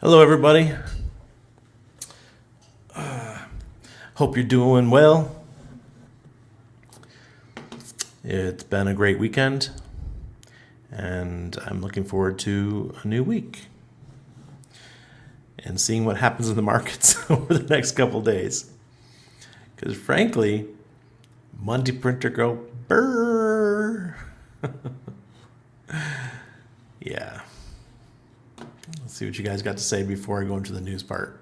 Hello, everybody. Hope you're doing well. It's been a great weekend, and I'm looking forward to a new week and seeing what happens in the markets over the next couple days. Because frankly, Monday printer go brrr. Yeah. Let's see what you guys got to say before I go into the news part.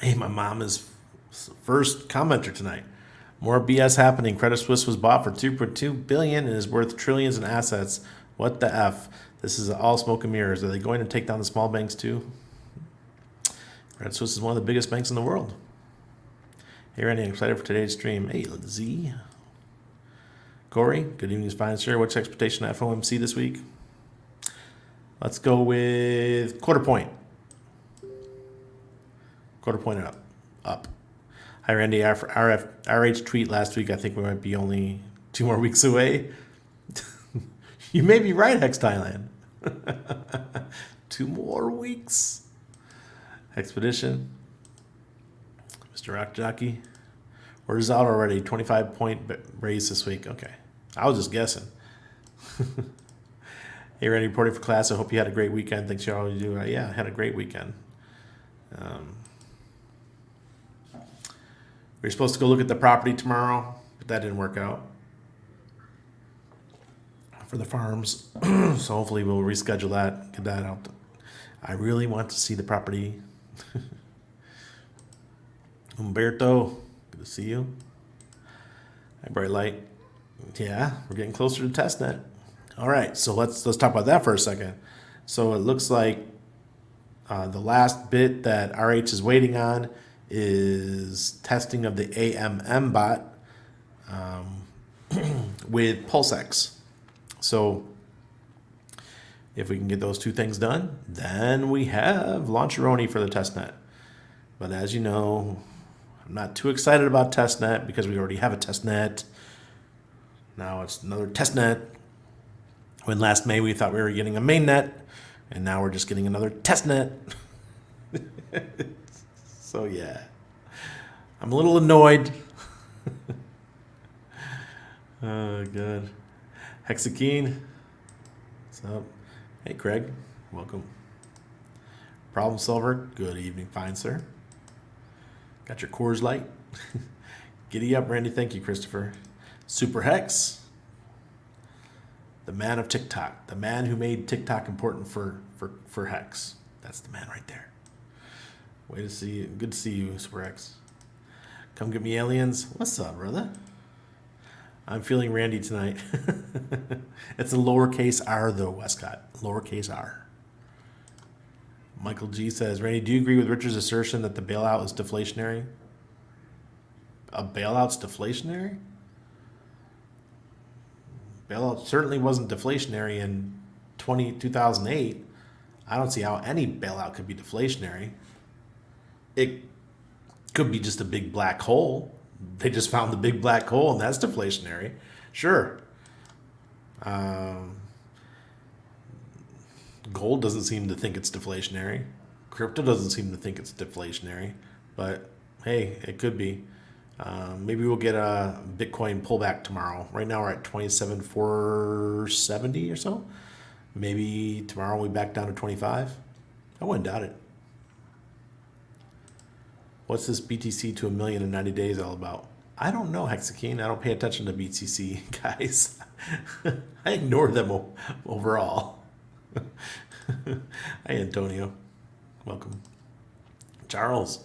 Hey, my mom is first commenter tonight. More BS happening. Credit Suisse was bought for $2.2 billion and is worth trillions in assets. What the F? This is all smoke and mirrors. Are they going to take down the small banks too? Credit Suisse is one of the biggest banks in the world. Hey, Randy, excited for today's stream. Hey, Z. Corey, good evening, fine sir. What's your expectation of FOMC this week? Let's go with quarter point. Quarter point up. Hi, Randy. RH tweet last week. I think we might be only 2 more weeks away. You may be right, Hex Thailand. 2 more weeks. Expedition. Mr. Rock Jockey. We're out already. 25-point raise this week. Okay. I was just guessing. Hey, Randy, reporting for class. I hope you had a great weekend. Thanks, you always do. Yeah, I had a great weekend. We were supposed to go look at the property tomorrow, but that didn't work out for the farms. So hopefully we'll reschedule that, get that out. I really want to see the property. Umberto, good to see you. Hi, Bright Light. Yeah, we're getting closer to testnet. All right, so let's talk about that for a second. So it looks like the last bit that RH is waiting on is testing of the AMM bot with PulseX. So if we can get those 2 things done, then we have Launcheroni for the testnet. But as you know, I'm not too excited about testnet because we already have a testnet. Now it's another testnet. When last May we thought we were getting a mainnet, and now we're just getting another testnet. So yeah, I'm a little annoyed. Oh, good. Hexakeen, what's up? Hey, Craig, welcome. Problem Solver, good evening, fine sir. Got your Coors Light. Giddy up, Randy. Thank you, Christopher. Super Hex. The man of TikTok. The man who made TikTok important for Hex. That's the man right there. Way to see you. Good to see you, Super Hex. Come get me, aliens. What's up, brother? I'm feeling Randy tonight. It's a lowercase r, though, Westcott. Lowercase r. Michael G says, Randy, do you agree with Richard's assertion that the bailout is deflationary? A bailout's deflationary? Bailout certainly wasn't deflationary in 2008. I don't see how any bailout could be deflationary. It could be just a big black hole. They just found the big black hole, and that's deflationary. Sure. Gold doesn't seem to think it's deflationary. Crypto doesn't seem to think it's deflationary. But, hey, it could be. Maybe we'll get a Bitcoin pullback tomorrow. Right now we're at 27,470 or so. Maybe tomorrow we back down to 25. I wouldn't doubt it. What's this BTC to $1 million in 90 days all about? I don't know, Hexakeen. I don't pay attention to BTC guys. I ignore them overall. Hi, Antonio. Welcome. Charles.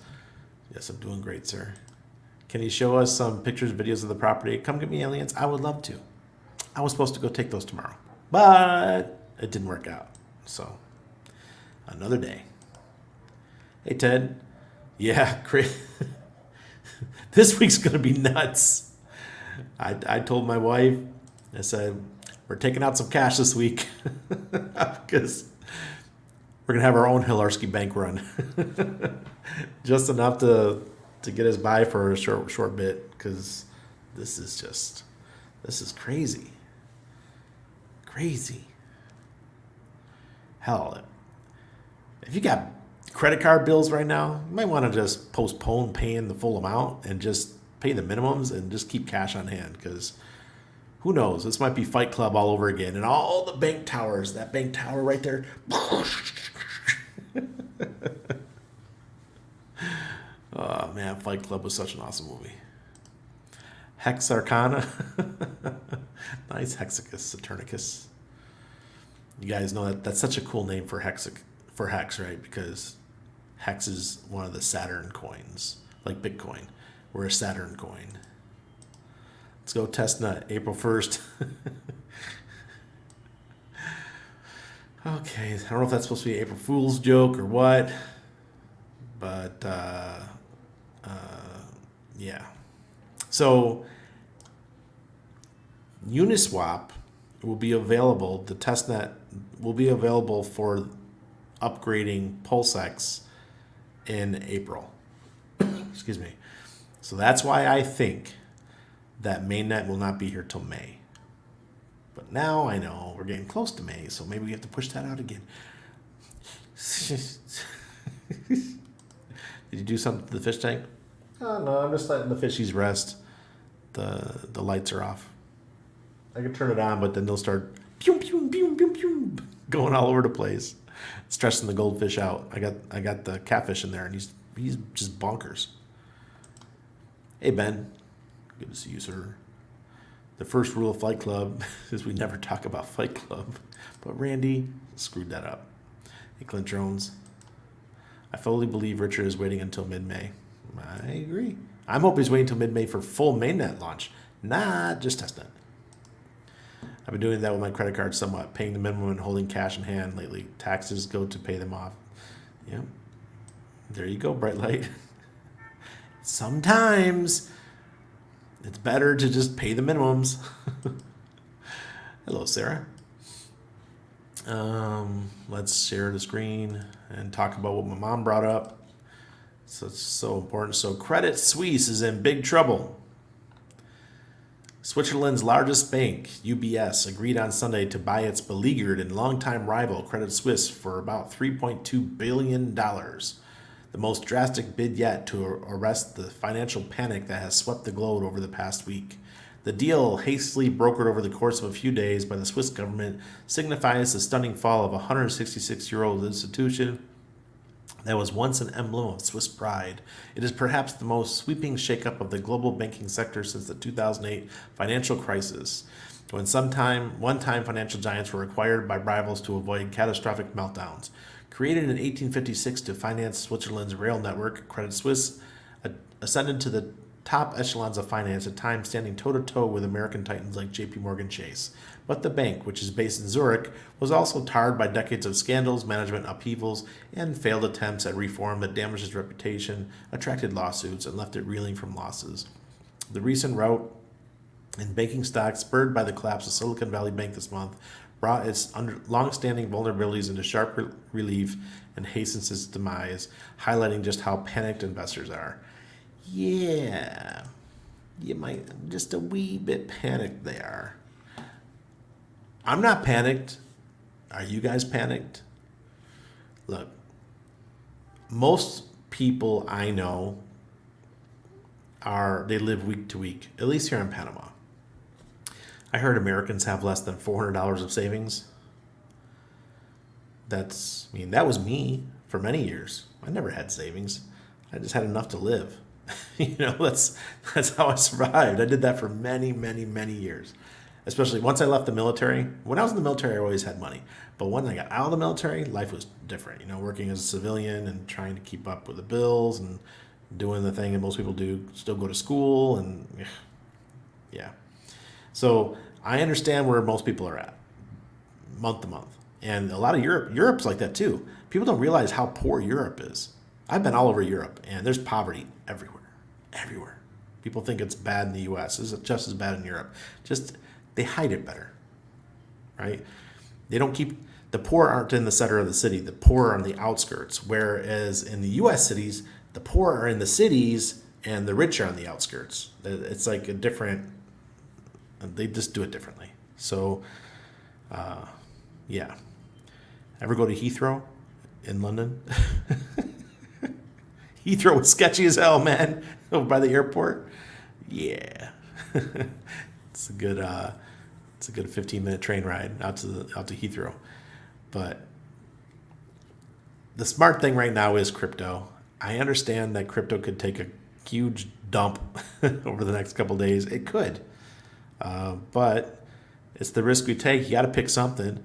Yes, I'm doing great, sir. Can you show us some pictures, videos of the property? Come get me, aliens. I would love to. I was supposed to go take those tomorrow, but it didn't work out. So, another day. Hey, Ted. Yeah, great. This week's going to be nuts. I told my wife, I said, we're taking out some cash this week because we're going to have our own Hilarski bank run. Just enough to get us by for a short bit, because this is crazy. Crazy. Hell, if you got credit card bills right now, you might want to just postpone paying the full amount and just pay the minimums and just keep cash on hand, because who knows? This might be Fight Club all over again. And all the bank towers, that bank tower right there. Oh, man, Fight Club was such an awesome movie. Hex Arcana. Nice, Hexicus, Saturnicus. You guys know that that's such a cool name for Hex, right? Because Hex is one of the Saturn coins, like Bitcoin. We're a Saturn coin. Let's go testnet, April 1st. Okay, I don't know if that's supposed to be an April Fool's joke or what, but yeah. So Uniswap will be available, the testnet will be available for upgrading PulseX in April. Excuse me. So that's why I think that mainnet will not be here till May. But now I know we're getting close to May, so maybe we have to push that out again. Did you do something to the fish tank? Oh, no, I'm just letting the fishies rest. The lights are off. I can turn it on, but then they'll start pew, pew, pew, pew, pew, going all over the place, stressing the goldfish out. I got the catfish in there, and he's just bonkers. Hey, Ben. Good to see you, sir. The first rule of Fight Club is we never talk about Fight Club. But Randy screwed that up. Hey, Clint Jones. I fully believe Richard is waiting until mid-May. I agree. I'm hoping he's waiting until mid-May for full mainnet launch, not just testnet. I've been doing that with my credit card somewhat, paying the minimum and holding cash in hand lately. Taxes go to pay them off. Yep. There you go, Bright Light. Sometimes it's better to just pay the minimums. Hello, Sarah. Let's share the screen and talk about what my mom brought up. So it's so important. So Credit Suisse is in big trouble. Switzerland's largest bank, UBS, agreed on Sunday to buy its beleaguered and longtime rival, Credit Suisse, for about $3.2 billion. The most drastic bid yet to arrest the financial panic that has swept the globe over the past week. The deal, hastily brokered over the course of a few days by the Swiss government, signifies the stunning fall of a 166-year-old institution that was once an emblem of Swiss pride. It is perhaps the most sweeping shakeup of the global banking sector since the 2008 financial crisis, when one-time financial giants were acquired by rivals to avoid catastrophic meltdowns. Created in 1856 to finance Switzerland's rail network, Credit Suisse ascended to the top echelons of finance, at times standing toe-to-toe with American titans like J.P. Morgan Chase. But the bank, which is based in Zurich, was also tarred by decades of scandals, management upheavals, and failed attempts at reform that damaged its reputation, attracted lawsuits, and left it reeling from losses. The recent rout in banking stocks, spurred by the collapse of Silicon Valley Bank this month, brought its long-standing vulnerabilities into sharp relief and hastens its demise, highlighting just how panicked investors are. Yeah, you might just a wee bit panicked there. I'm not panicked. Are you guys panicked? Look, most people I know they live week to week, at least here in Panama. I heard Americans have less than $400 of savings. That was me for many years. I never had savings. I just had enough to live. That's how I survived. I did that for many, many, many years. Especially once I left the military. When I was in the military, I always had money. But when I got out of the military, life was different. Working as a civilian and trying to keep up with the bills and doing the thing that most people do, still go to school, and yeah. So I understand where most people are at, month to month. And a lot of Europe's like that too. People don't realize how poor Europe is. I've been all over Europe, and there's poverty everywhere. Everywhere. People think it's bad in the U.S. It's just as bad in Europe. Just, they hide it better, right? The poor aren't in the center of the city. The poor are on the outskirts. Whereas in the U.S. cities, the poor are in the cities and the rich are on the outskirts. It's like a different, they just do it differently. So, yeah. Ever go to Heathrow in London? Heathrow was sketchy as hell, man. Over by the airport. Yeah. It's a good 15-minute train ride out to Heathrow. But the smart thing right now is crypto. I understand that crypto could take a huge dump over the next couple of days. It could. But it's the risk we take. You got to pick something.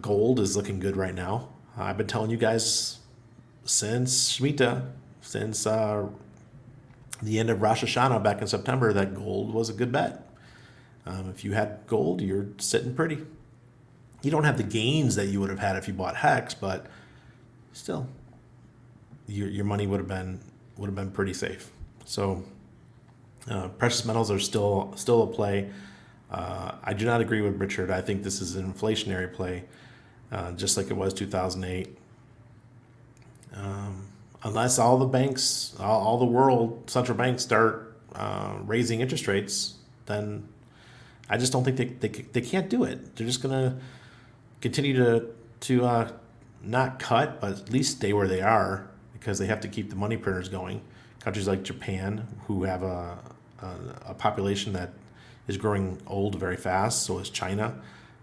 Gold is looking good right now. I've been telling you guys since Shemitah, since the end of Rosh Hashanah back in September, that gold was a good bet. If you had gold, you're sitting pretty. You don't have the gains that you would have had if you bought Hex, but still, your money would have been pretty safe. So precious metals are still a play. I do not agree with Richard. I think this is an inflationary play, just like it was 2008. Unless all the banks, all the world central banks start raising interest rates, then I just don't think they can't do it. They're just gonna continue to not cut, but at least stay where they are because they have to keep the money printers going. Countries like Japan, who have a population that is growing old very fast, so is China.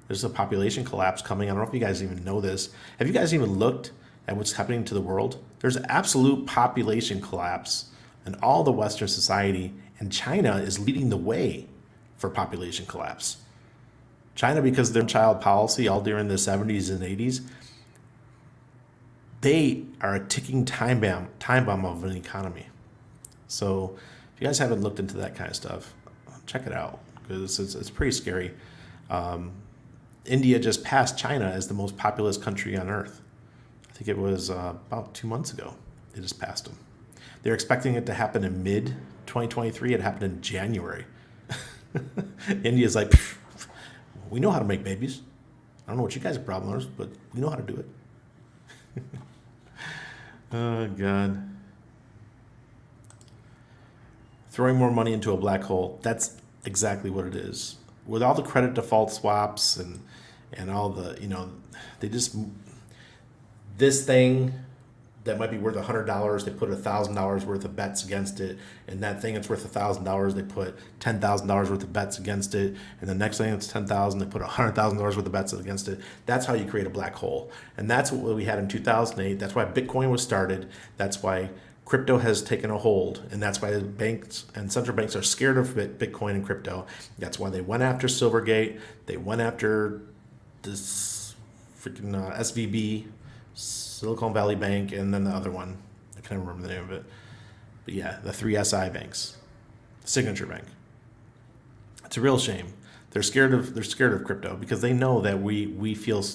There's a population collapse coming. I don't know if you guys even know this. Have you guys even looked at what's happening to the world? There's an absolute population collapse in all the Western society, and China is leading the way for population collapse. China, because of their child policy all during the 70s and 80s, they are a ticking time bomb of an economy. So if you guys haven't looked into that kind of stuff, check it out because it's pretty scary. India just passed China as the most populous country on earth. I think it was about 2 months ago. They just passed them. They're expecting it to happen in mid-2023. It happened in January. India's like, we know how to make babies. I don't know what you guys' problem is, but we know how to do it. Oh, God. Throwing more money into a black hole. That's exactly what it is. With all the credit default swaps and all the, they just, this thing that might be worth $100, they put $1,000 worth of bets against it, and that thing that's worth $1,000, they put $10,000 worth of bets against it, and the next thing that's $10,000, they put $100,000 worth of bets against it. That's how you create a black hole, and that's what we had in 2008. That's why Bitcoin was started. That's why crypto has taken a hold, and that's why the banks and central banks are scared of Bitcoin and crypto. That's why they went after Silvergate. They went after this freaking SVB, Silicon Valley Bank, and then the other one. I can't remember the name of it. But yeah, the 3 SI banks, Signature Bank. It's a real shame. They're scared of crypto because they know that we feel,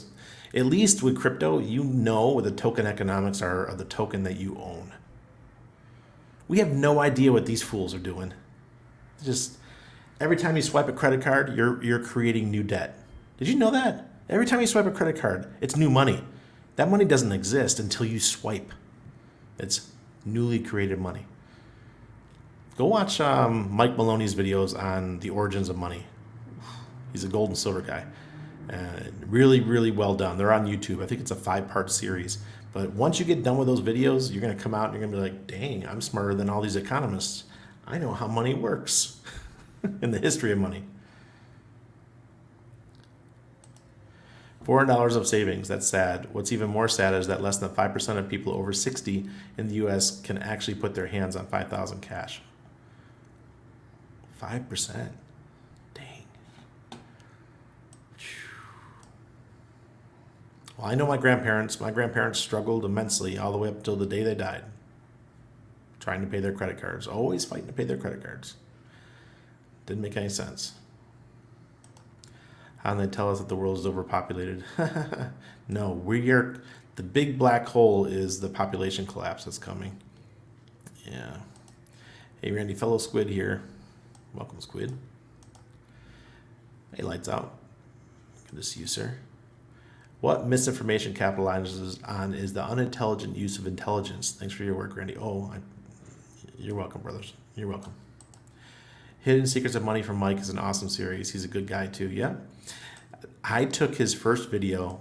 at least with crypto, what the token economics are of the token that you own. We have no idea what these fools are doing. Just every time you swipe a credit card, you're creating new debt. Did you know that? Every time you swipe a credit card, it's new money. That money doesn't exist until you swipe. It's newly created money. Go watch Mike Maloney's videos on the origins of money. He's a gold and silver guy. Really, really well done. They're on YouTube. I think it's a 5-part series. But once you get done with those videos, you're going to come out and you're going to be like, dang, I'm smarter than all these economists. I know how money works in the history of money. $400 of savings, that's sad. What's even more sad is that less than 5% of people over 60 in the US can actually put their hands on $5,000 cash. 5%. Dang. Well, I know my grandparents struggled immensely all the way up until the day they died, trying to pay their credit cards, always fighting to pay their credit cards. Didn't make any sense. How can they tell us that the world is overpopulated? No, the big black hole is the population collapse that's coming. Yeah. Hey, Randy, fellow Squid here. Welcome, Squid. Hey, lights out. Good to see you, sir. What misinformation capitalizes on is the unintelligent use of intelligence. Thanks for your work, Randy. You're welcome, brothers. You're welcome. Hidden Secrets of Money from Mike is an awesome series. He's a good guy too. Yeah. I took his first video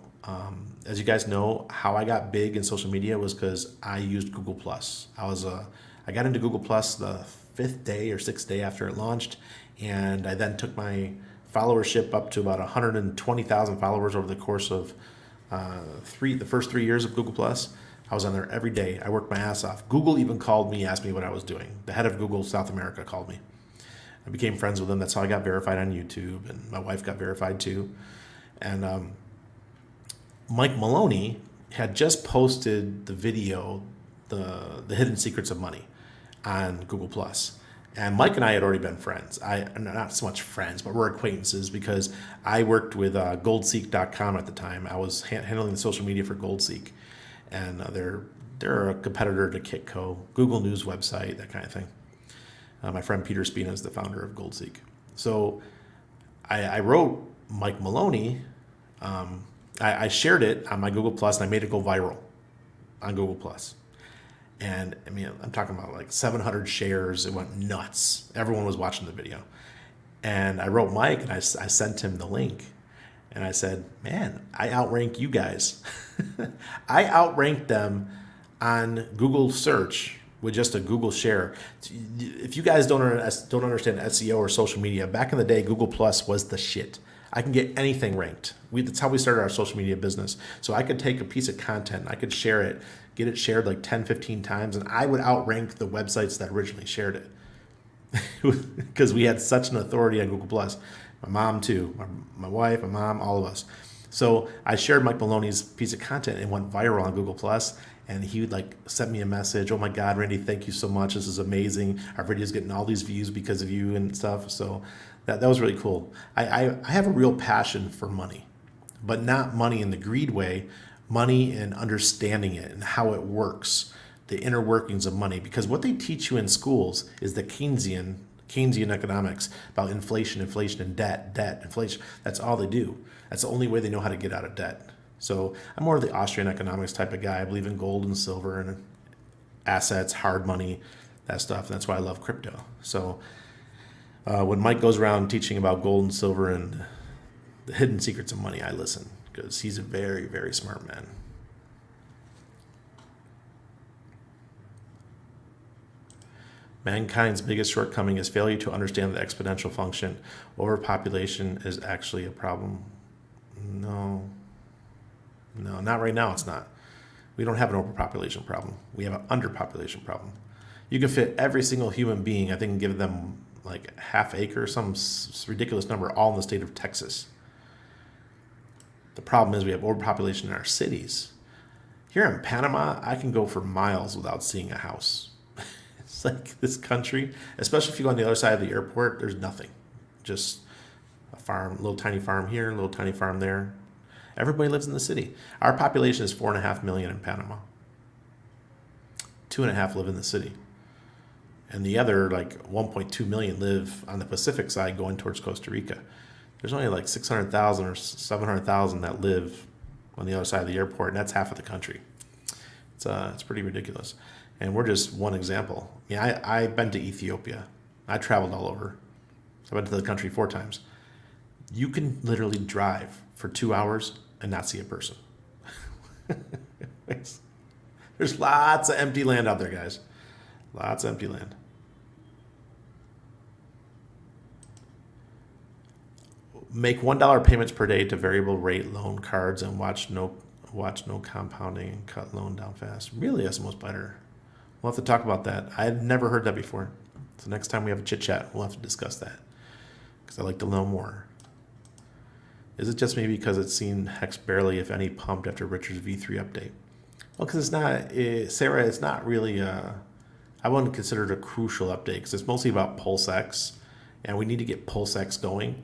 As you guys know, how I got big in social media was because I used Google Plus. I got into Google Plus the fifth day or sixth day after it launched, and I then took my followership up to about 120,000 followers over the course of the first 3 years of Google Plus. I was on there every day. I worked my ass off. Google even called me, asked me what I was doing. The head of Google South America called me. I became friends with him. That's how I got verified on YouTube, and my wife got verified too. And Mike Maloney had just posted the video, the Hidden Secrets of Money, on Google Plus. And Mike and I had already been friends. Not so much friends, but we're acquaintances because I worked with goldseek.com at the time. I was handling the social media for GoldSeek, and they're a competitor to Kitco, Google News website, that kind of thing. My friend Peter Spina is the founder of GoldSeek. So I wrote Mike Maloney. I shared it on my Google Plus, and I made it go viral on Google Plus. And I mean, I'm talking about like 700 shares. It went nuts. Everyone was watching the video. And I wrote Mike, and I sent him the link. And I said, man, I outrank you guys. I outranked them on Google search with just a Google share. If you guys don't understand SEO or social media, back in the day, Google Plus was the shit. I can get anything ranked. That's how we started our social media business. So I could take a piece of content, I could share it, get it shared like 10, 15 times, and I would outrank the websites that originally shared it. Because we had such an authority on Google Plus. My mom too, my wife, my mom, all of us. So I shared Mike Maloney's piece of content and went viral on Google Plus. And he would like send me a message. Oh my God, Randy, thank you so much. This is amazing. Our video's getting all these views because of you and stuff. So that was really cool. I have a real passion for money, but not money in the greed way, money in understanding it and how it works, the inner workings of money. Because what they teach you in schools is the Keynesian economics about inflation, and debt, inflation. That's all they do. That's the only way they know how to get out of debt. So I'm more of the Austrian economics type of guy. I believe in gold and silver and assets, hard money, that stuff. And that's why I love crypto. So when Mike goes around teaching about gold and silver and the hidden secrets of money, I listen because he's a very, very smart man. Mankind's biggest shortcoming is failure to understand the exponential function. Overpopulation is actually a problem. No, not right now. It's not. We don't have an overpopulation problem. We have an underpopulation problem. You can fit every single human being, I think, and give them like half acre, some ridiculous number, all in the state of Texas. The problem is we have overpopulation in our cities. Here in Panama, I can go for miles without seeing a house. It's like this country, especially if you go on the other side of the airport, there's nothing. Just a farm, little tiny farm here, little tiny farm there. Everybody lives in the city. Our population is 4.5 million in Panama. 2.5 live in the city. And the other, like 1.2 million, live on the Pacific side going towards Costa Rica. There's only like 600,000 or 700,000 that live on the other side of the airport, and that's half of the country. It's pretty ridiculous. And we're just one example. Yeah, I've been to Ethiopia. I traveled all over. I went to the country 4 times. You can literally drive for 2 hours and not see a person. There's lots of empty land out there, guys. Lots of empty land. Make $1 payments per day to variable rate loan cards and watch no compounding and cut loan down fast. Really, that's the most better. We'll have to talk about that. I had never heard that before. So next time we have a chit chat, we'll have to discuss that because I'd like to know more. Is it just maybe because it's seen Hex barely, if any, pumped after Richard's V3 update? Well, because it's not, Sarah, it's not really, I wouldn't consider it a crucial update because it's mostly about PulseX, and we need to get PulseX going,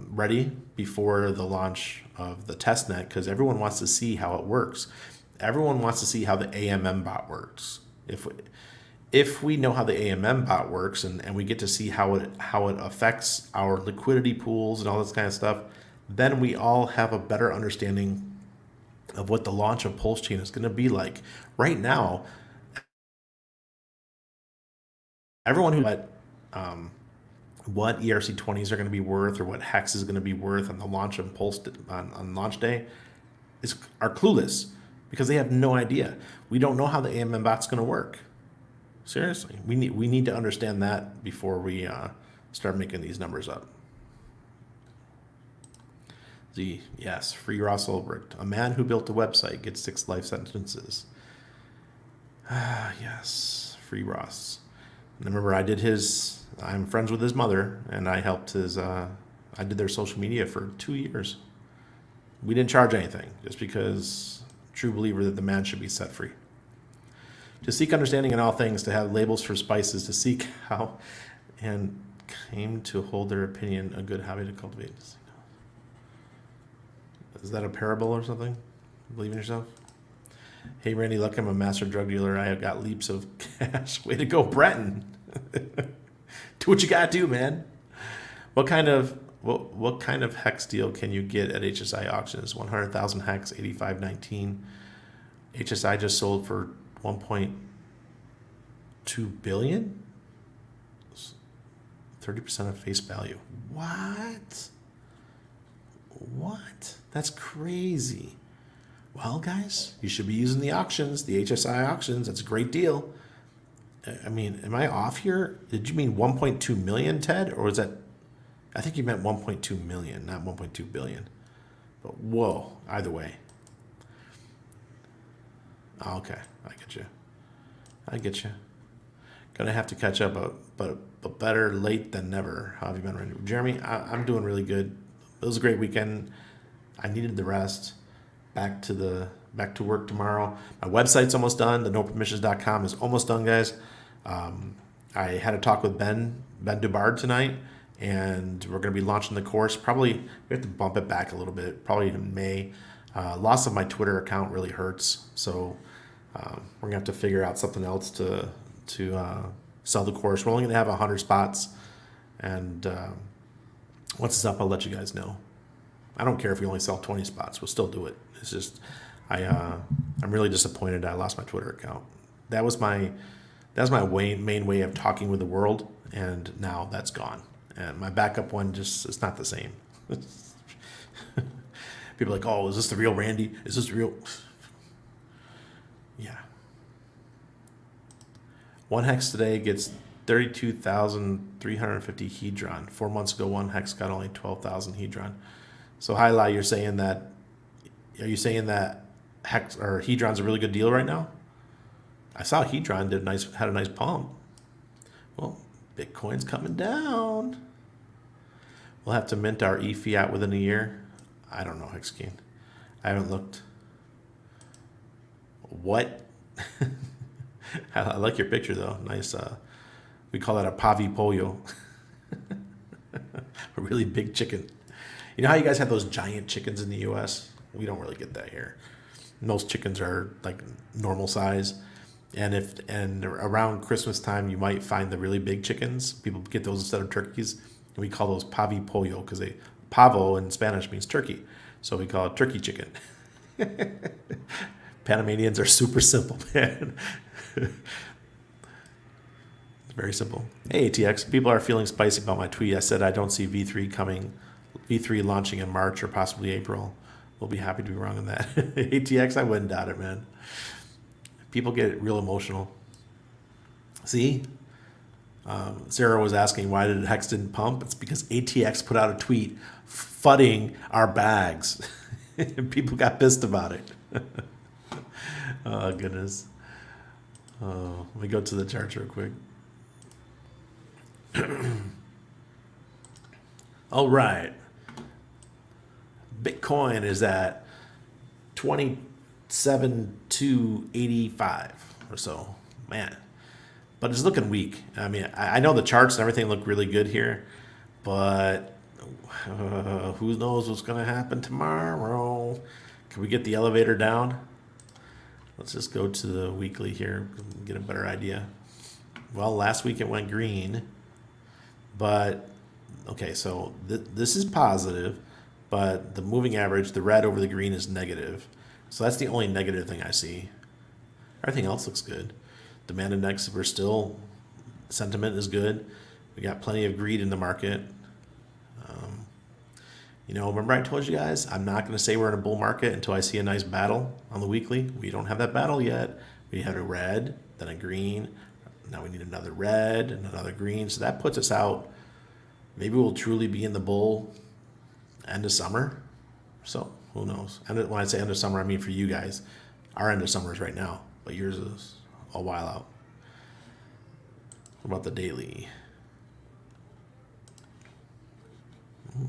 ready before the launch of the testnet because everyone wants to see how it works. Everyone wants to see how the AMM bot works. If we know how the AMM bot works and we get to see how it affects our liquidity pools and all this kind of stuff, then we all have a better understanding of what the launch of PulseChain is going to be like. Right now, everyone who what ERC20s are going to be worth or what Hex is going to be worth on the launch of Pulse on launch day, are clueless because they have no idea. We don't know how the AMM bot's going to work. Seriously, we need to understand that before we start making these numbers up. Yes, free Ross Ulbricht. A man who built a website gets 6 life sentences. Yes, free Ross. And remember, I'm friends with his mother, and I helped I did their social media for 2 years. We didn't charge anything, just because true believer that the man should be set free. To seek understanding in all things, to have labels for spices, to seek how, and came to hold their opinion a good hobby to cultivate. Is that a parable or something? Believe in yourself? Hey, Randy, look, I'm a master drug dealer. I have got leaps of cash. Way to go, Breton. Do what you gotta do, man. What kind of hex deal can you get at HSI auctions? 100,000 hex, 85.19. HSI just sold for 1.2 billion. 30% of face value. What? That's crazy. Well, guys, you should be using the auctions, the HSI auctions. That's a great deal. I mean, am I off here? Did you mean 1.2 million, Ted? Or was that, I think you meant 1.2 million, not 1.2 billion. But whoa, either way. Oh, okay, I get you. Gonna have to catch up, but better late than never. How have you been, Randy? Jeremy, I'm doing really good. It was a great weekend. I needed the rest. Back to work tomorrow. My website's almost done. The nopermissions.com is almost done, guys. I had a talk with Ben Dubard tonight, and we're going to be launching the course. Probably we have to bump it back a little bit. Probably in May. Loss of my Twitter account really hurts, so we're gonna have to figure out something else to sell the course. We're only gonna have 100 spots, and once it's up, I'll let you guys know. I don't care if we only sell 20 spots. We'll still do it. It's just I'm really disappointed I lost my Twitter account. That was my main way of talking with the world, and now that's gone. And my backup one it's not the same. People are like, oh, is this the real Randy? Is this real? Yeah. One hex today gets 32,350 hedron. 4 months ago, one hex got only 12,000 hedron. So Highlight, are you saying that hex or hedron's a really good deal right now? I saw hedron had a nice pump. Well, Bitcoin's coming down. We'll have to mint our e-fiat within a year. I don't know, Hexkeen. I haven't looked. What? I like your picture though. Nice. We call that a pavi pollo. A really big chicken. You know how you guys have those giant chickens in the U.S.? We don't really get that here. Most chickens are like normal size, and around Christmas time you might find the really big chickens. People get those instead of turkeys, and we call those pavi pollo because pavo in Spanish means turkey, so we call it turkey chicken. Panamanians are super simple, man. It's very simple. Hey, ATX, people are feeling spicy about my tweet. I said I don't see V3 launching in March or possibly April. We'll be happy to be wrong on that. ATX, I wouldn't doubt it, man. People get real emotional. See? Sarah was asking why did Hex didn't pump. It's because ATX put out a tweet fudding our bags. And people got pissed about it. Oh, goodness. Oh, let me go to the charts real quick. All right. Bitcoin is at 27,285 or so. Man. But it's looking weak. I mean, I know the charts and everything look really good here, but who knows what's going to happen tomorrow? Can we get the elevator down? Let's just go to the weekly here and get a better idea. Well, last week it went green, but okay, so this is positive, but the moving average, the red over the green, is negative. So that's the only negative thing I see. Everything else looks good. Demand index, sentiment is good. We got plenty of greed in the market. Remember I told you guys, I'm not going to say we're in a bull market until I see a nice battle on the weekly. We don't have that battle yet. We had a red, then a green. Now we need another red and another green. So that puts us out. Maybe we'll truly be in the bull end of summer. So who knows? And when I say end of summer, I mean for you guys. Our end of summer is right now, but yours is a while out. What about the daily?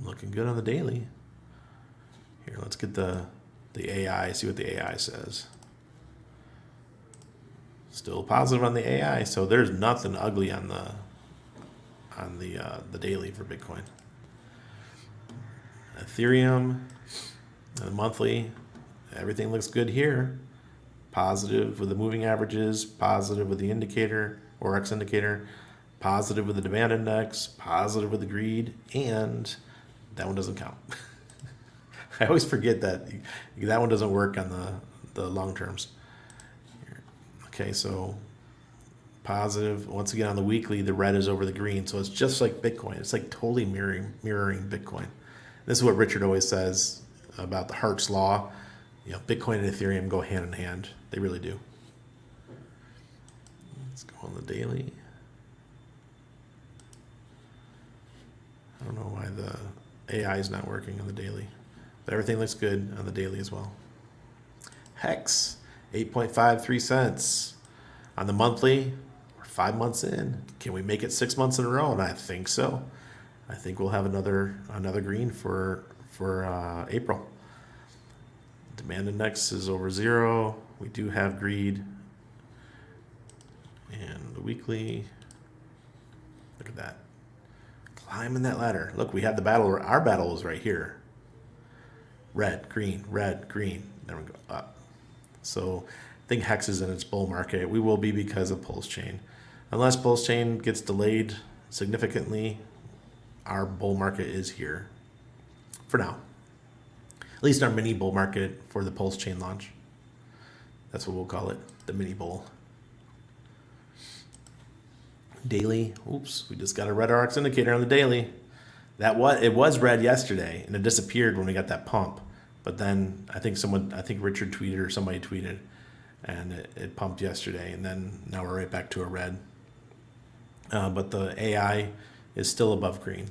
Looking good on the daily. Here, let's get the AI, see what the AI says. Still positive on the AI, so there's nothing ugly on the daily for Bitcoin. Ethereum, the monthly, everything looks good here. Positive with the moving averages, positive with the indicator or X indicator, positive with the demand index, positive with the greed, and that one doesn't count. I always forget that one doesn't work on the long terms. Okay, so positive. Once again, on the weekly, the red is over the green. So it's just like Bitcoin. It's like totally mirroring Bitcoin. This is what Richard always says about the Hart's Law. Bitcoin and Ethereum go hand in hand. They really do. Let's go on the daily. I don't know why the AI is not working on the daily, but everything looks good on the daily as well. Hex, 8.53 cents. On the monthly, we're 5 months in. Can we make it 6 months in a row? And I think so. I think we'll have another green for April. Demand index is over 0. We do have greed. And the weekly, look at that. Climbing that ladder. Look, we had the battle. Our battle was right here. Red, green, red, green. Then we go up. So I think Hex is in its bull market. We will be because of PulseChain. Unless PulseChain gets delayed significantly, our bull market is here for now. At least our mini bull market for the PulseChain launch. That's what we'll call it, the mini bull. Daily, oops, we just got a red RX indicator on the daily. It was red yesterday and it disappeared when we got that pump. But then I think Richard tweeted or somebody tweeted and it pumped yesterday, and then now we're right back to a red. But the AI is still above green,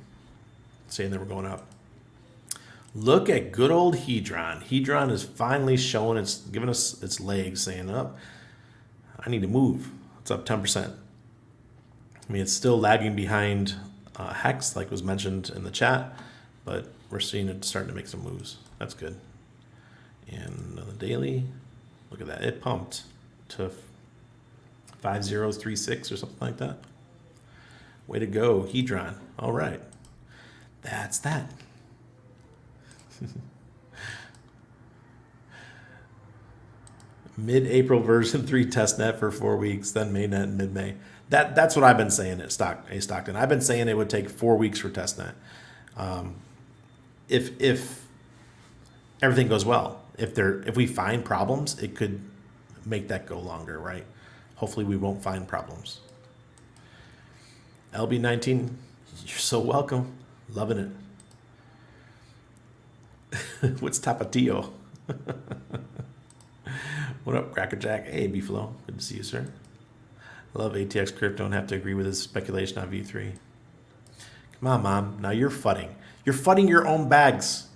saying that we're going up. Look at good old Hedron. Hedron is finally showing giving us its legs, saying, "Oh, I need to move." It's up 10%. I mean, it's still lagging behind Hex, like was mentioned in the chat, but we're seeing it starting to make some moves. That's good. And on the daily, look at that. It pumped to 5036 or something like that. Way to go, Hedron. All right. That's that. Mid-April version 3 testnet for 4 weeks, then mainnet in mid-May. That's what I've been saying at Stockton. I've been saying it would take 4 weeks for testnet. If everything goes well, if we find problems, it could make that go longer, right? Hopefully we won't find problems. LB19, you're so welcome. Loving it. What's Tapatio? What up, Crackerjack? Hey, B-Flow. Good to see you, sir. I love ATX Crypto. Don't have to agree with his speculation on V3. Come on, Mom. Now you're fudding. You're fudding your own bags.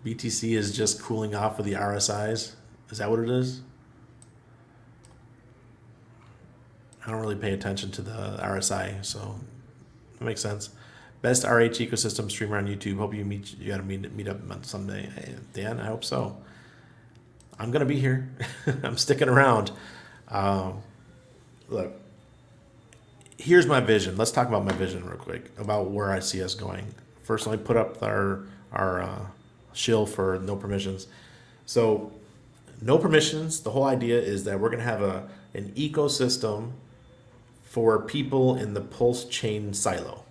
BTC is just cooling off with the RSIs. Is that what it is? I don't really pay attention to the RSI, so that makes sense. Best RH ecosystem streamer on YouTube. Hope you got to meet up someday. Hey, Dan, I hope so. I'm gonna be here. I'm sticking around. Look, here's my vision. Let's talk about my vision real quick about where I see us going. First, let me put up our shill for no permissions. So, no permissions. The whole idea is that we're gonna have an ecosystem for people in the PulseChain silo.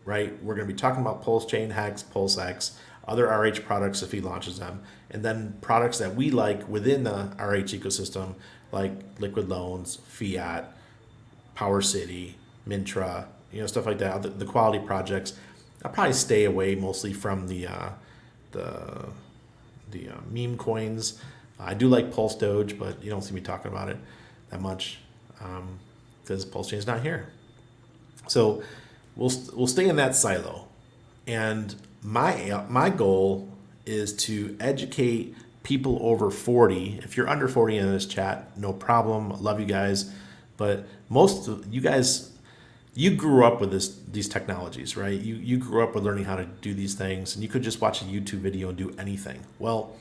Right? We're going to be talking about PulseChain, Hex, PulseX, other RH products if he launches them, and then products that we like within the RH ecosystem, like Liquid Loans, Fiat, Power City, Mintra, stuff like that, the quality projects. I'll probably stay away mostly from the meme coins. I do like Pulse Doge, but you don't see me talking about it that much because PulseChain is not here. So we'll stay in that silo. And my goal is to educate people over 40. If you're under 40 in this chat, no problem. Love you guys. But most of you guys, you grew up with these technologies, right? You grew up with learning how to do these things, and you could just watch a YouTube video and do anything. Well,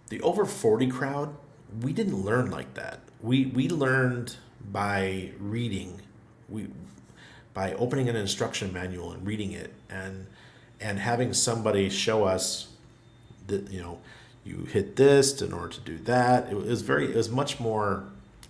the over 40 crowd, we didn't learn like that. We learned by reading, by opening an instruction manual and reading it, and having somebody show us that you hit this in order to do that. It was much more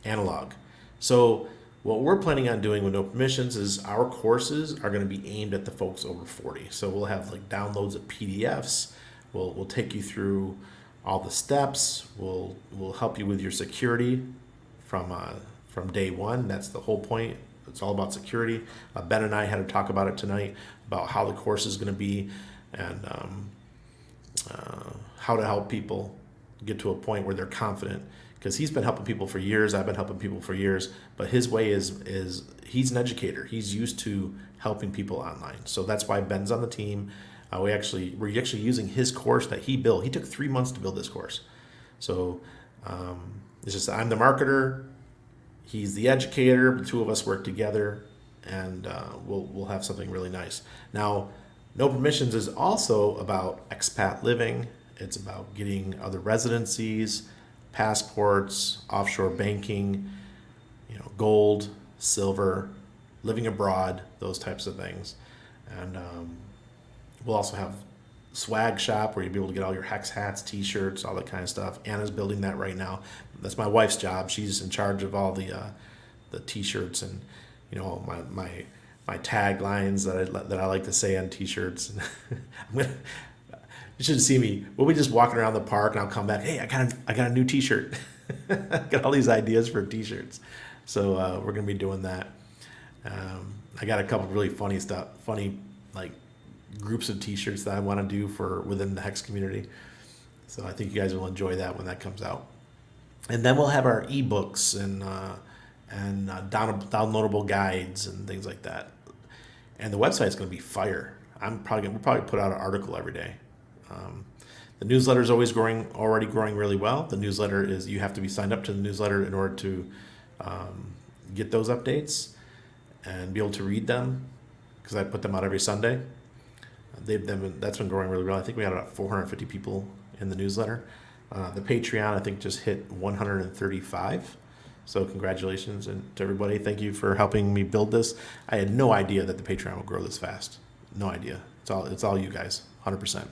analog. So what we're planning on doing with No Permissions is our courses are going to be aimed at the folks over 40. So we'll have like downloads of PDFs. We'll take you through all the steps. We'll help you with your security from day one. That's the whole point. It's all about security. Ben and I had to talk about it tonight about how the course is going to be and how to help people get to a point where they're confident. Because he's been helping people for years, I've been helping people for years, but his way is he's an educator. He's used to helping people online. So that's why Ben's on the team. We're actually using his course that he built. He took 3 months to build this course. So it's just I'm the marketer, he's the educator. The two of us work together, and we'll have something really nice. Now, No Permissions is also about expat living. It's about getting other residencies, passports, offshore banking, gold, silver, living abroad, those types of things. And we'll also have swag shop where you'll be able to get all your Hex hats, t-shirts, all that kind of stuff. Anna's building that right now. That's my wife's job. She's in charge of all the t-shirts and my taglines that I like to say on t-shirts. You should see me. We'll be just walking around the park, and I'll come back. Hey, I got a new T-shirt. Got all these ideas for T-shirts. So we're gonna be doing that. I got a couple really funny like groups of T-shirts that I want to do for within the Hex community. So I think you guys will enjoy that when that comes out. And then we'll have our ebooks and downloadable guides and things like that. And the website's gonna be fire. We'll probably put out an article every day. The newsletter is already growing really well. The newsletter you have to be signed up to the newsletter in order to get those updates and be able to read them, because I put them out every Sunday. That's been growing really well. I think we had about 450 people in the newsletter. The Patreon, I think, just hit 135. So congratulations to everybody. Thank you for helping me build this. I had no idea that the Patreon would grow this fast. No idea. It's all you guys, 100%.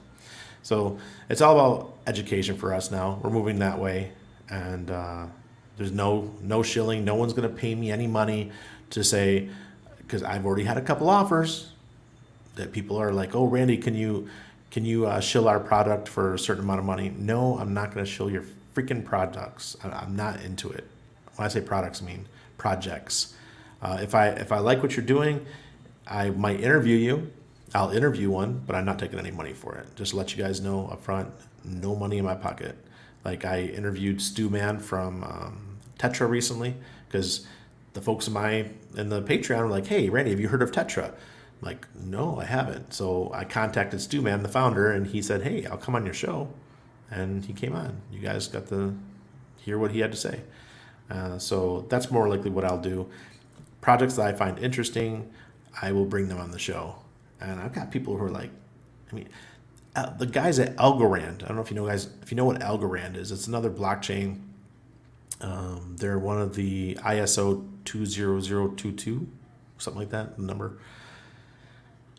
So it's all about education for us now. We're moving that way, and there's no shilling. No one's going to pay me any money to say, because I've already had a couple offers that people are like, "Oh, Randy, can you shill our product for a certain amount of money?" No, I'm not going to shill your freaking products. I'm not into it. When I say products, I mean projects. If I like what you're doing, I might interview you. I'll interview one, but I'm not taking any money for it. Just to let you guys know up front, no money in my pocket. Like I interviewed Stu Man from Tetra recently, because the folks in the Patreon were like, "Hey, Randy, have you heard of Tetra?" I'm like, "No, I haven't." So I contacted Stu Man, the founder, and he said, "Hey, I'll come on your show," and he came on. You guys got to hear what he had to say. So that's more likely what I'll do. Projects that I find interesting, I will bring them on the show. And I've got people who are like, the guys at Algorand. I don't know if you know what Algorand is. It's another blockchain. They're one of the ISO 20022, something like that, the number,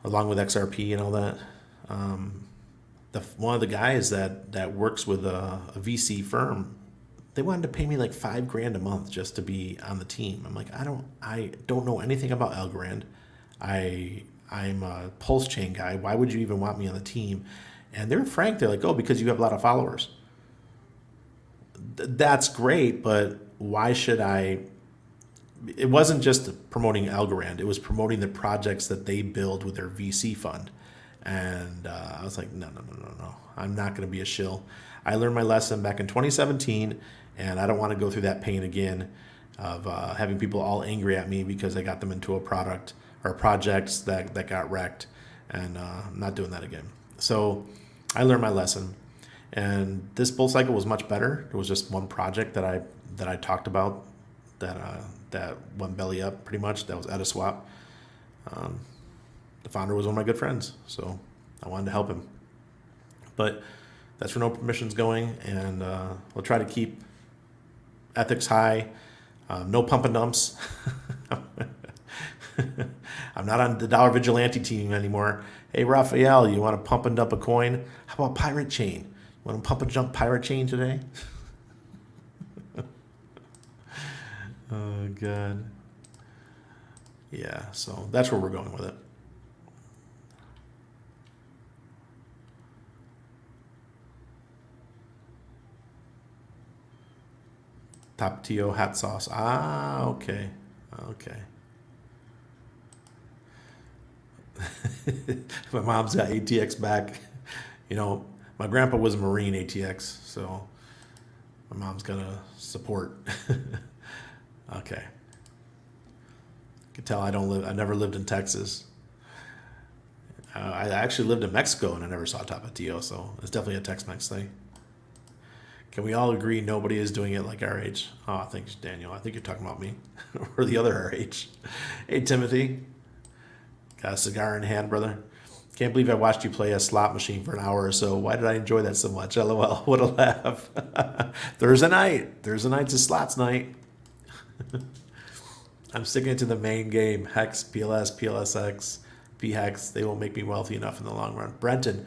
along with XRP and all that. One of the guys that works with a VC firm, they wanted to pay me like $5,000 a month just to be on the team. I'm like, I don't know anything about Algorand. I'm a PulseChain guy. Why would you even want me on the team? And they're frank. They're like, "Oh, because you have a lot of followers." That's great, but why should I? It wasn't just promoting Algorand. It was promoting the projects that they build with their VC fund. And I was like, no, no, no, no, no. I'm not going to be a shill. I learned my lesson back in 2017, and I don't want to go through that pain again of having people all angry at me because I got them into a product or projects that got wrecked. And I'm not doing that again. So I learned my lesson. And this bull cycle was much better. It was just one project that I talked about that went belly up pretty much. That was at a swap. The founder was one of my good friends, so I wanted to help him. But that's where no permission's going, and we'll try to keep ethics high. No pump and dumps. I'm not on the dollar vigilante team anymore. Hey, Raphael, you want to pump and dump a coin? How about Pirate Chain? You want to pump and dump Pirate Chain today? Oh, God. Yeah, so that's where we're going with it. Tapatio hot sauce. Ah, okay. Okay. My mom's got ATX back. You know, my grandpa was a Marine ATX, so my mom's got to support. Okay. You can tell I never lived in Texas. I actually lived in Mexico and I never saw Tapatio, so it's definitely a Tex-Mex thing. Can we all agree nobody is doing it like RH? Oh, thanks, Daniel. I think you're talking about me or the other RH. Hey, Timothy. Got a cigar in hand, brother. Can't believe I watched you play a slot machine for an hour or so. Why did I enjoy that so much? LOL. What a laugh. Thursday night. Thursday night's a slots night. I'm sticking to the main game. Hex, PLS, PLSX, PHEX. They won't make me wealthy enough in the long run. Brenton,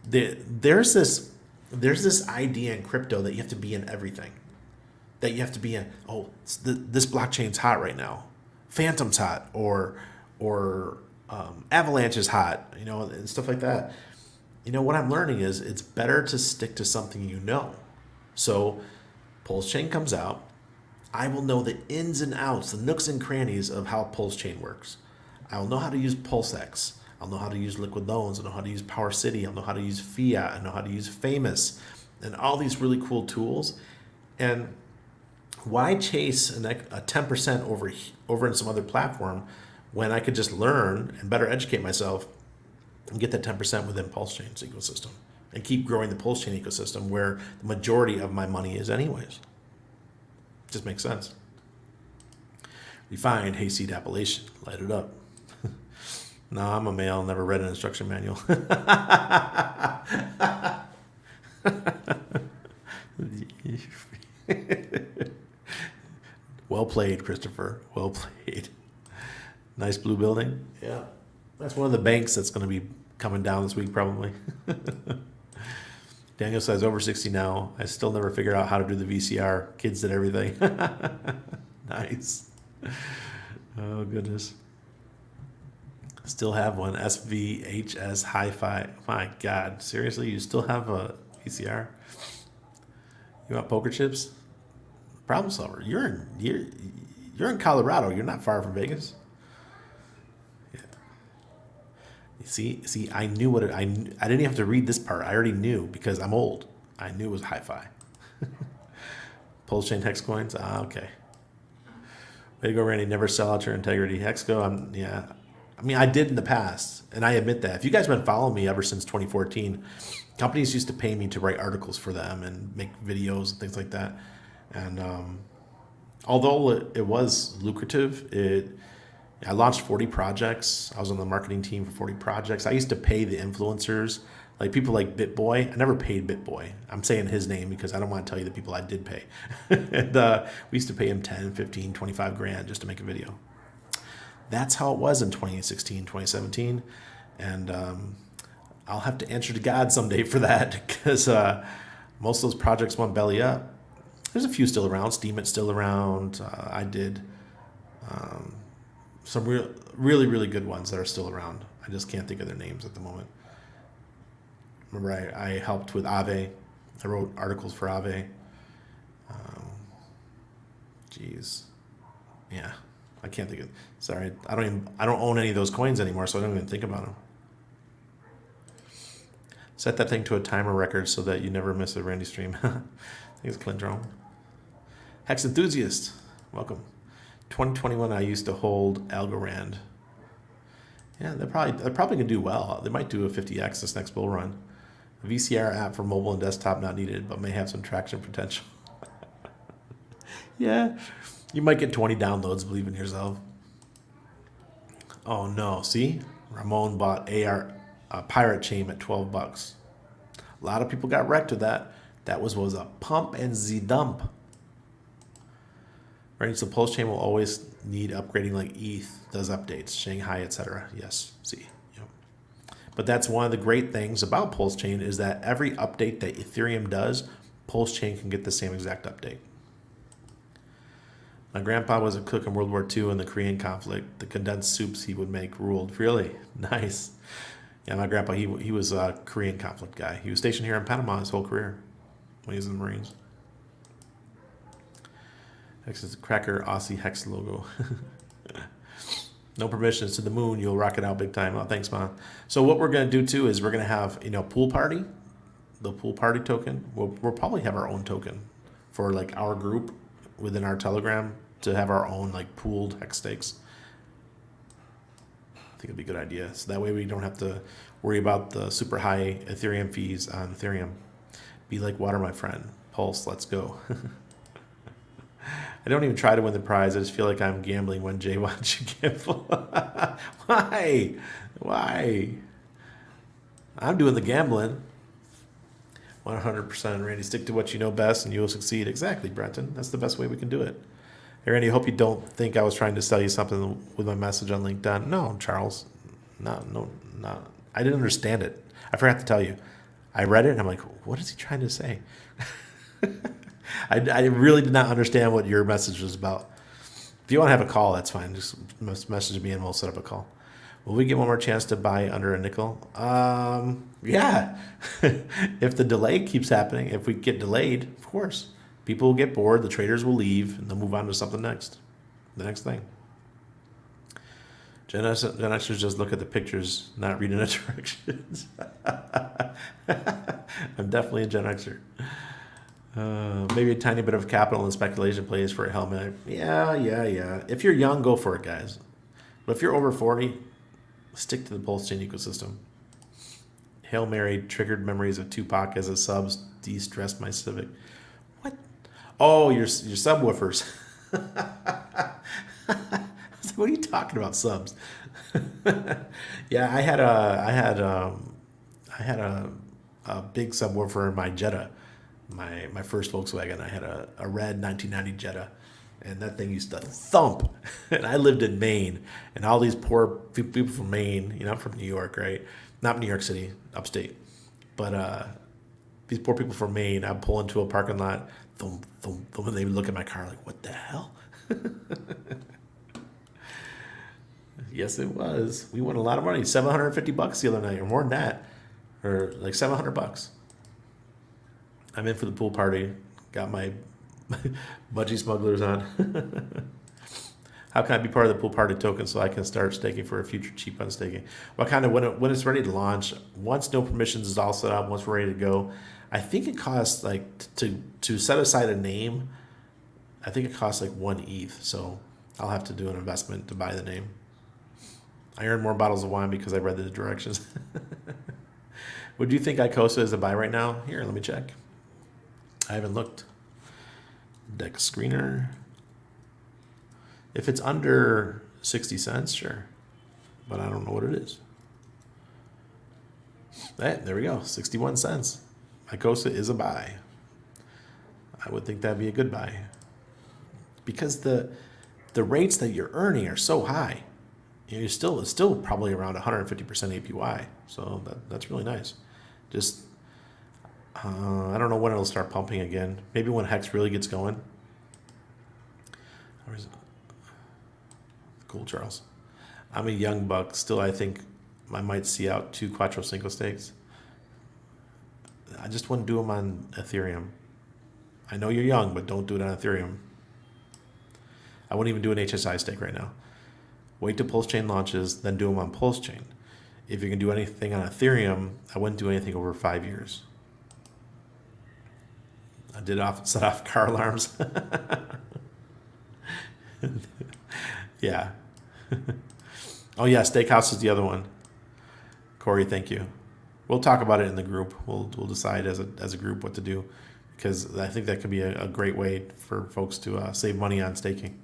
there's this idea in crypto that you have to be in everything. That you have to be in, this blockchain's hot right now. Phantom's hot, or Avalanche is hot, and stuff like that. What I'm learning is it's better to stick to something you know. So PulseChain comes out. I will know the ins and outs, the nooks and crannies of how PulseChain works. I will know how to use PulseX. I'll know how to use Liquid Loans. I'll know how to use Power City. I'll know how to use Fiat. I know how to use Famous, and all these really cool tools. And why chase a 10% over in some other platform when I could just learn and better educate myself and get that 10% within PulseChain's ecosystem and keep growing the PulseChain ecosystem where the majority of my money is anyways. Just makes sense. Refined hayseed appellation. Light it up. No, I'm a male. Never read an instruction manual. Well played, Christopher. Well played. Nice blue building. Yeah. That's one of the banks that's going to be coming down this week, probably. Daniel says, over 60 now. I still never figured out how to do the VCR. Kids did everything. Nice. Oh, goodness. Still have one. SVHS Hi-Fi. My God. Seriously? You still have a VCR? You want poker chips? Problem solver. You're in Colorado. You're not far from Vegas. Yeah. See, I knew I didn't even have to read this part. I already knew because I'm old. I knew it was hi-fi. PulseChain hex coins. Okay. Way to go, Randy. Never sell out your integrity. Hexco. Yeah. I mean, I did in the past, and I admit that. If you guys have been following me ever since 2014, companies used to pay me to write articles for them and make videos and things like that. And although it was lucrative, I launched 40 projects. I was on the marketing team for 40 projects. I used to pay the influencers, like people like BitBoy. I never paid BitBoy. I'm saying his name because I don't want to tell you the people I did pay. And we used to pay him 10, 15, 25 grand just to make a video. That's how it was in 2016, 2017. And I'll have to answer to God someday for that because most of those projects went belly up. There's a few still around. Steemit's still around. I did some really, really good ones that are still around. I just can't think of their names at the moment. Remember, I helped with Aave. I wrote articles for Aave. Yeah, I can't think of. Sorry, I don't own any of those coins anymore, so I don't even think about them. Set that thing to a timer record so that you never miss a Randy stream. Thanks, Clindrome. Hex Enthusiast, welcome. 2021, I used to hold Algorand. Yeah, they're probably gonna do well. They might do a 50x this next bull run. A VCR app for mobile and desktop not needed, but may have some traction potential. Yeah, you might get 20 downloads. Believe in yourself. Oh no! See, Ramon bought Pirate Chain at $12. A lot of people got wrecked with that. That was a pump and z dump. Right, so PulseChain will always need upgrading like ETH does updates, Shanghai, etc. Yes, see. Yep. But that's one of the great things about PulseChain is that every update that Ethereum does, PulseChain can get the same exact update. My grandpa was a cook in World War II in the Korean conflict. The condensed soups he would make ruled. Really? Nice. Yeah, my grandpa, he was a Korean conflict guy. He was stationed here in Panama his whole career when he was in the Marines. Hex is a cracker Aussie Hex logo. No permissions to the moon. You'll rock it out big time. Oh, thanks, man. So what we're going to do, too, is we're going to have, pool party. The pool party token. We'll probably have our own token for, like, our group within our Telegram to have our own, like, pooled Hex stakes. I think it'd be a good idea. So that way we don't have to worry about the super high Ethereum fees on Ethereum. Be like water, my friend. Pulse, let's go. I don't even try to win the prize. I just feel like I'm gambling when Jay wants you gamble. Why? Why? I'm doing the gambling. 100%, Randy. Stick to what you know best and you will succeed. Exactly, Brenton. That's the best way we can do it. Hey, Randy, I hope you don't think I was trying to sell you something with my message on LinkedIn. No, Charles. No. I didn't understand it. I forgot to tell you. I read it and I'm like, what is he trying to say? I really did not understand what your message was about. If you want to have a call, that's fine. Just message me and we'll set up a call. Will we get one more chance to buy under a nickel? Yeah. If the delay keeps happening, if we get delayed, of course. People will get bored, the traders will leave, and they'll move on to something next. The next thing. Gen Xers just look at the pictures, not read in the directions. I'm definitely a Gen Xer. Maybe a tiny bit of capital and speculation plays for a helmet. Yeah. If you're young, go for it, guys. But if you're over 40, stick to the PulseChain ecosystem. Hail Mary triggered memories of Tupac as a subs de-stressed my Civic. What? Oh, your subwoofers. I was like, what are you talking about, subs? Yeah, I had a big subwoofer in my Jetta. My first Volkswagen, I had a red 1990 Jetta, and that thing used to thump. And I lived in Maine, and all these poor people from Maine, I'm from New York, right? Not New York City, upstate. But these poor people from Maine, I'd pull into a parking lot, thump, thump, thump, and they would look at my car like, what the hell? Yes, it was. We won a lot of money, $750 the other night, or more than that, or like $700. I'm in for the pool party. Got my budgie smugglers on. How can I be part of the pool party token so I can start staking for a future cheap unstaking? Well, kind of when it's ready to launch, once no permissions is all set up, once we're ready to go, I think it costs like to set aside a name. I think it costs like 1 ETH. So I'll have to do an investment to buy the name. I earned more bottles of wine because I read the directions. Would you think Icosa is a buy right now? Here, let me check. I haven't looked. Deck screener. If it's under 60 cents, sure. But I don't know what it is. Hey, there we go. 61 cents. Icosa is a buy. I would think that'd be a good buy. Because the rates that you're earning are so high. It's still probably around 150% APY. So that's really nice. Just I don't know when it'll start pumping again. Maybe when Hex really gets going. Where is it? Cool, Charles. I'm a young buck. Still, I think I might see out 2 Quattro Cinco stakes. I just wouldn't do them on Ethereum. I know you're young, but don't do it on Ethereum. I wouldn't even do an HSI stake right now. Wait till PulseChain launches, then do them on PulseChain. if you can do anything on Ethereum, I wouldn't do anything over 5 years. I did set off car alarms. Yeah. Oh yeah, Steakhouse is the other one. Corey, thank you. We'll talk about it in the group. We'll decide as a group what to do, because I think that could be a great way for folks to save money on staking.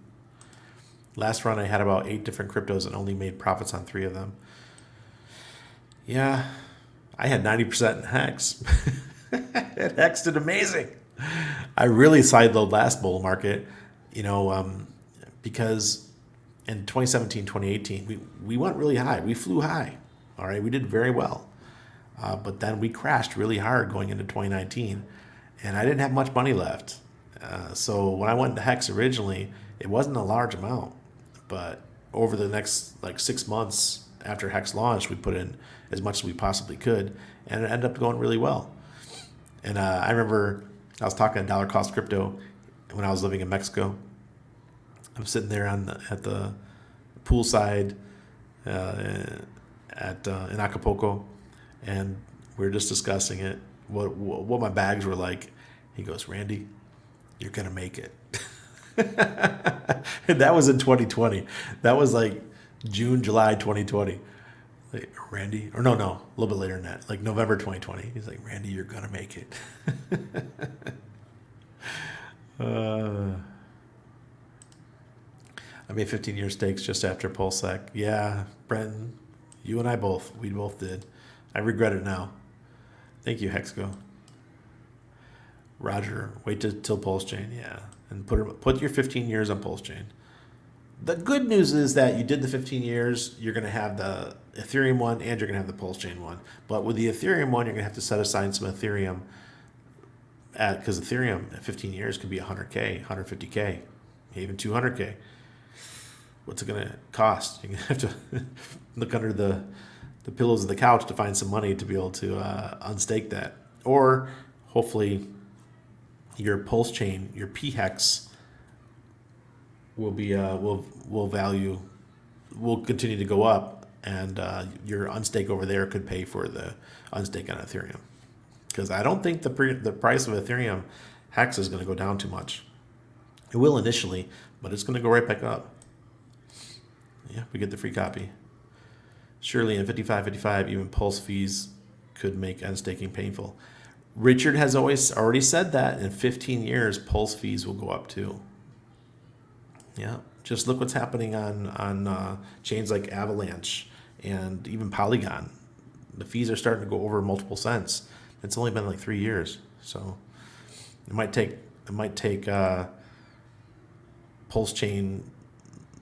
Last run I had about 8 different cryptos and only made profits on 3 of them. Yeah, I had 90% in Hex. Hex did amazing. I really sideloaded last bull market, because in 2017, 2018, we went really high. We flew high. All right, we did very well. But then we crashed really hard going into 2019, and I didn't have much money left. So when I went into Hex originally, it wasn't a large amount. But over the next 6 months after Hex launched, we put in as much as we possibly could, and it ended up going really well. And I remember I was talking to Dollar Cost Crypto when I was living in Mexico. I'm sitting there at the poolside in Acapulco, and we were just discussing it, what my bags were like. He goes, "Randy, you're gonna make it." And that was in 2020. That was like June, July 2020. Like, Randy, or no, a little bit later than that, like November 2020. He's like, "Randy, you're gonna make it." I made 15-year stakes just after PulseSec. Yeah, Brenton, you and we both did. I regret it now. Thank you, Hexco. Roger, wait till PulseChain, yeah. And put your 15 years on PulseChain. The good news is that you did the 15 years, you're going to have the Ethereum one, and you're going to have the PulseChain one. But with the Ethereum one, you're going to have to set aside some Ethereum, because Ethereum at 15 years could be 100K, 150K, even 200K. What's it going to cost? You're going to have to look under the pillows of the couch to find some money to be able to unstake that. Or hopefully your PulseChain, your PHEX will be will continue to go up, and your unstake over there could pay for the unstake on Ethereum. Because I don't think the price of Ethereum Hex is going to go down too much. It will initially, but it's going to go right back up. Yeah, we get the free copy. Surely in 55.55, even Pulse fees could make unstaking painful. Richard has already said that in 15 years, Pulse fees will go up too. Yeah, just look what's happening on chains like Avalanche and even Polygon. The fees are starting to go over multiple cents. It's only been like 3 years, so it might take PulseChain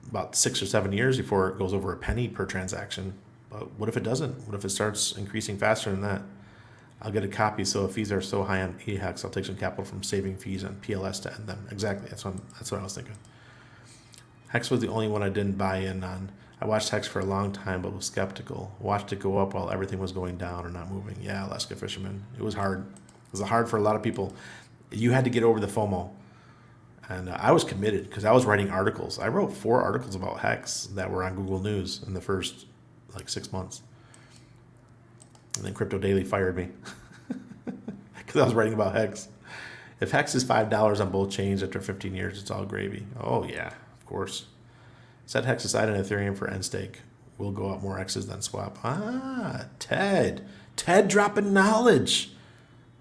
about 6 or 7 years before it goes over a penny per transaction. But what if it doesn't? What if it starts increasing faster than that? I'll get a copy, so if fees are so high on EHEX, I'll take some capital from saving fees on PLS to end them. Exactly, that's what I was thinking. Hex was the only one I didn't buy in on. I watched Hex for a long time, but was skeptical. Watched it go up while everything was going down or not moving. Yeah, Alaska Fisherman. It was hard. It was hard for a lot of people. You had to get over the FOMO. And I was committed because I was writing articles. I wrote 4 articles about Hex that were on Google News in the first 6 months. And then Crypto Daily fired me because I was writing about Hex. If Hex is $5 on both chains after 15 years, it's all gravy. Oh, yeah, of course. Set Hex aside on Ethereum for end stake. Will go up more X's than swap. Ah, Ted. Ted dropping knowledge.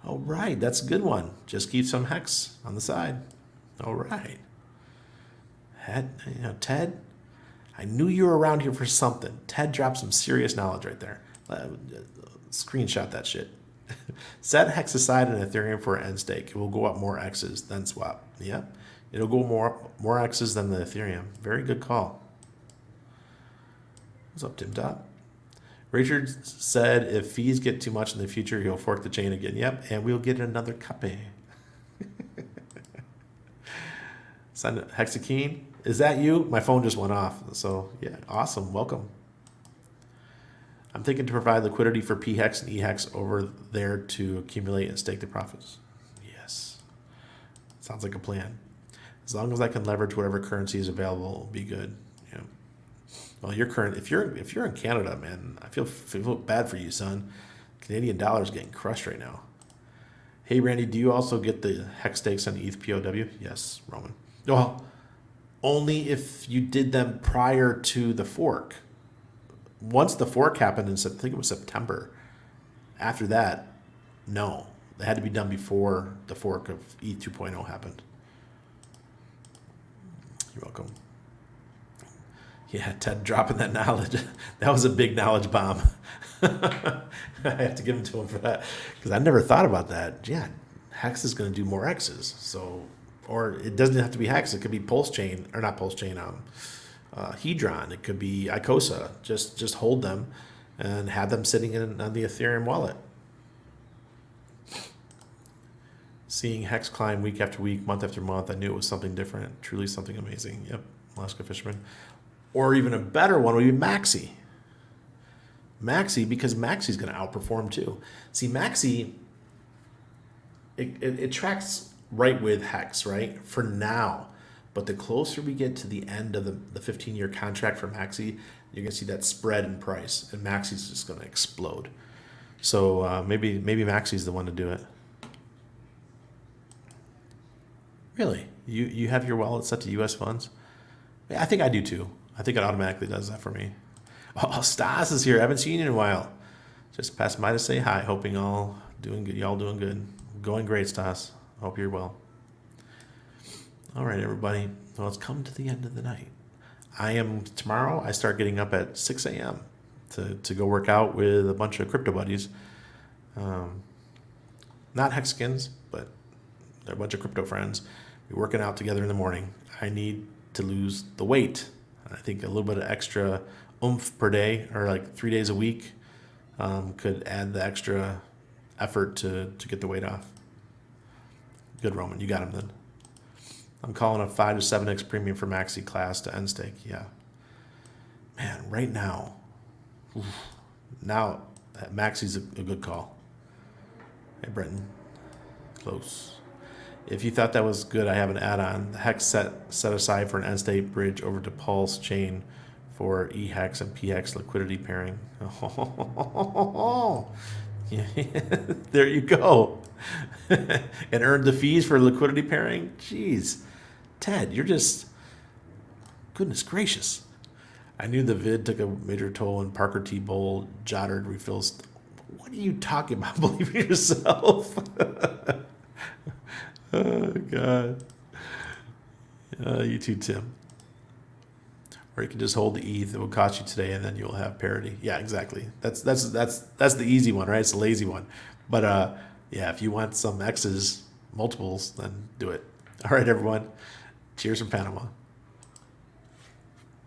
All right, that's a good one. Just keep some Hex on the side. All right. Ted, I knew you were around here for something. Ted dropped some serious knowledge right there. Screenshot that shit. Set Hex aside in Ethereum for end stake. It will go up more X's than swap. Yep. It'll go more X's than the Ethereum. Very good call. What's up, Tim Top? Richard said if fees get too much in the future, he'll fork the chain again. Yep, and we'll get another copy. Hexakeen, is that you? My phone just went off. So yeah, awesome. Welcome. I'm thinking to provide liquidity for PHEX and EHEX over there to accumulate and stake the profits. Yes. Sounds like a plan. As long as I can leverage whatever currency is available, it'll be good. Yeah. Well, you're current. If you're in Canada, man, I feel bad for you, son. Canadian dollar's getting crushed right now. Hey, Randy, do you also get the hex stakes on ETH POW? Yes, Roman. Well, only if you did them prior to the fork. Once the fork happened in, I think it was September. After that, no, they had to be done before the fork of ETH 2.0 happened. You're welcome. Yeah, Ted dropping that knowledge. That was a big knowledge bomb. I have to give him to him for that because I never thought about that. Yeah, Hex is going to do more X's. So, or it doesn't have to be Hex. It could be PulseChain or not PulseChain. Hedron. It could be Icosa. Just hold them and have them sitting on the Ethereum wallet. Seeing Hex climb week after week, month after month, I knew it was something different. Truly something amazing. Yep, Alaska Fisherman. Or even a better one would be Maxi. Maxi, because Maxi's going to outperform too. See, Maxi, it tracks right with Hex, right? For now. But the closer we get to the end of the 15-year contract for Maxi, you're going to see that spread in price. And Maxi's just going to explode. So maybe Maxi's the one to do it. Really? You have your wallet set to U.S. funds? I think I do too. I think it automatically does that for me. Oh, Stas is here. I haven't seen you in a while. Just passed by to say hi. Hoping all doing good. Y'all doing good. Going great, Stas. Hope you're well. All right, everybody. Well, it's come to the end of the night. Tomorrow I start getting up at 6 a.m. to go work out with a bunch of crypto buddies. Not Hexkins, but they're a bunch of crypto friends. We're working out together in the morning. I need to lose the weight. I think a little bit of extra oomph per day, or like 3 days a week, could add the extra effort to get the weight off. Good, Roman. You got him then. I'm calling a 5 to 7x premium for Maxi class to end stake. Yeah. Man, right now, now Maxi's a good call. Hey, Brenton. Close. If you thought that was good, I have an add-on. The Hex set aside for an end state bridge over to PulseChain for eHex and PHEX liquidity pairing. Oh, yeah. There you go. And earned the fees for liquidity pairing? Jeez. Ted, you're just... Goodness gracious. I knew the vid took a major toll in Parker T. Bowl, jotted refills. What are you talking about? Believe in yourself. Oh, God. You too, Tim. Or you can just hold the ETH. It will cost you today, and then you'll have parity. Yeah, exactly. That's the easy one, right? It's the lazy one. But yeah, if you want some X's, multiples, then do it. All right, everyone. Cheers from Panama.